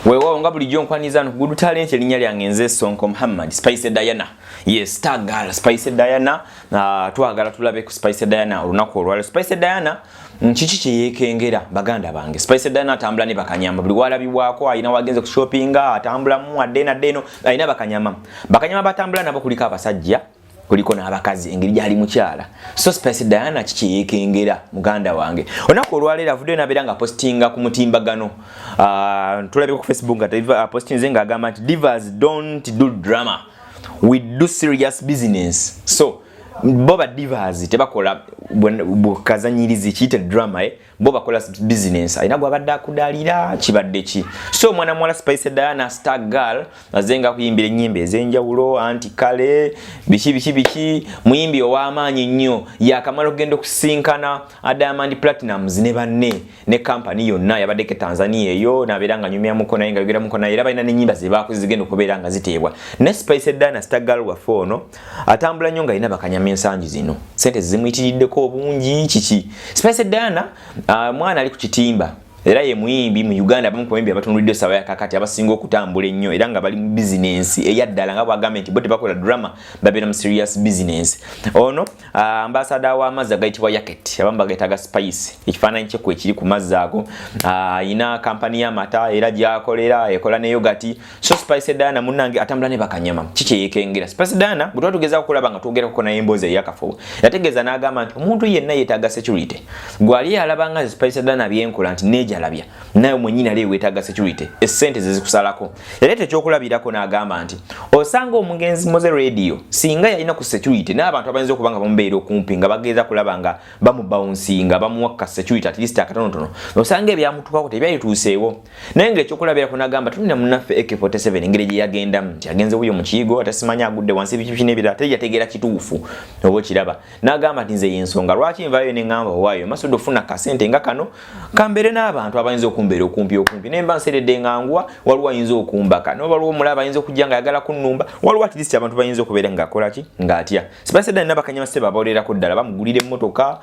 wewe nga bulijjo nkwaniza no Good Talent erinnya lyange nze Sonko Muhammad Spice Diana. Yes, star girl Spice Diana. Twagala tulabe ku Spice Diana olunaku olwale. Spice Diana nchichi kyeyekengera baganda bange. Spice Diana atambula ne bakanyama buli walabibwako ayina wagenze ku shoppinga atambula mu adena deno ayina bakanyama. Bakanyama batambula nabo kuliko abasajja kuliko n'abakazi engeri gyali mukyala. So Spice Diana kikiyekengera muganda wange. Onako olwalera video naberanga postinga ku mutimbagano. Tulabe ku Facebook nga posting nga agamba nti divas don't do drama. We do serious business. So boba divas tebakola bukazanyirizi kiyite drama boba kola business ayina gwabadde akudalira kibadde ki. So mwana mwala Spice Diana star girl azenga kuyimbira ennyimba ezenjawulo anti kale biki muyimbi ow'amaanyi nnyo yakamala okugenda okusinkana Diamond Platnumz ne banne ne company yonna yabaddeko Tanzania eyo naberanga nyumya muko naye nga yogera muko naye era balina n'ennyimba ze baakuzigenda okubeera nga ziteebwa. Ne Spice Diana star girl waffe ono atambula nnyo nga alina bakanyama ensangi zino sente zimuyitiriddeko obungi kiki. Spice Diana mwana ali ku kitimba era ye muyimbi mu Uganda abamu kumuyimbi abatundulidde sawa ya kakati abasinga okutambula ennyo era nga bali mu business eyaddala nga bwagamba nti bo tebakola drama babeera mu serious business. Ono ambassador w'amazzi agayitibwa Yaket abamu bagayitaga Spice ekifaananyi kye ekiri ku mazzi ago ayina kampani y'amata era gy'akolera ekola ne yogati. So Spice Diana munnange atambula ne bakanyama kikyeyekengera. Spice Diana bwe tuba tugezaako okulaba nga twogerako naye emboozi eyakafuba yategeeza n'agamba nti omuntu yenna yeetaaga security gwali alaba nga Spice Diana byenkola nti nejalabya naye mwenyina lewe wetaaga security essente zizikusalako. Yalete ekyokulabirako n'agamba nti osanga omugenzi moze radio singa yalina ku security n'abantu abayinza okuba nga bamubeera okumpi nga bageeza kulaba nga bamubouncinga bamuwaka security at least akatonotono osanga ebyamutukako tebyayituuseewo. Naye ng'ekyokulabirako n'agamba tulina munnaffe AK47 engeri gye yagendamu nti agenze buyo mu kiyigo atasimanya agudde wansi biki n'ebirala teyategeera kituufu oba okiraba. N'agamba nti nze y'ensonga lwaki nvaayo ne ngamba waayo masodo ofuna kasente nga kano kambere n'abantu abayinza okumbeera okumpi nemba nseredde ngangwa waliwo ayinza okumbaka no waliwo omulaba ayinza okujja nga ayagala kunnumba waliwo at least abantu bayinza okubeera ng'akola ki ng'atya. Spice Diana bakanyama se babaolerako ddala bamugulira emmotoka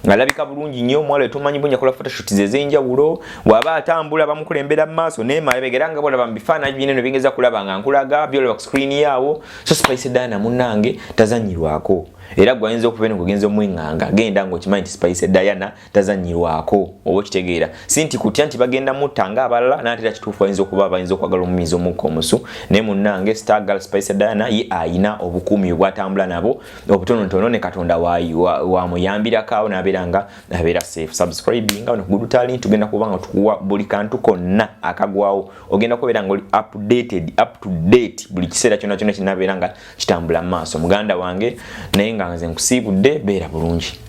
alabika bulungi nnyo omwala etumanyi bunya kola photoshoot ez'enjawulo waba atambula bamukulembera mu maaso nemalabegera nga bolaba mu bifaananyi binene bingeza kulaba nga nkulaga byolaba ku screen yaawo. So Spice Diana munnange tazanyirwako era gwayinza okubeera okugenza omwenganga genda ng'okimanyi nti Spice Diana tazanyirwako oba okitegeera si nti kutya nti bagenda mutanga abalala n'atera kituufu bayinza okuba bayinza okwagala omumiiza omukka omusu. naye munnange star girl Spice Diana ye ayina obukuumi obwatambula nabo obutonotono ne Katonda wamuyambirako awo n'abeera safe. Subscribing nga Good Talent tugenda kuba nga tukuwa buli kantu konna akagwawo ogenda kubeera nga up to date buli kiseera kyonna kinabeera nga kitambula mu maaso muganda wange naye nga nze nkusiibudde beera bulungi.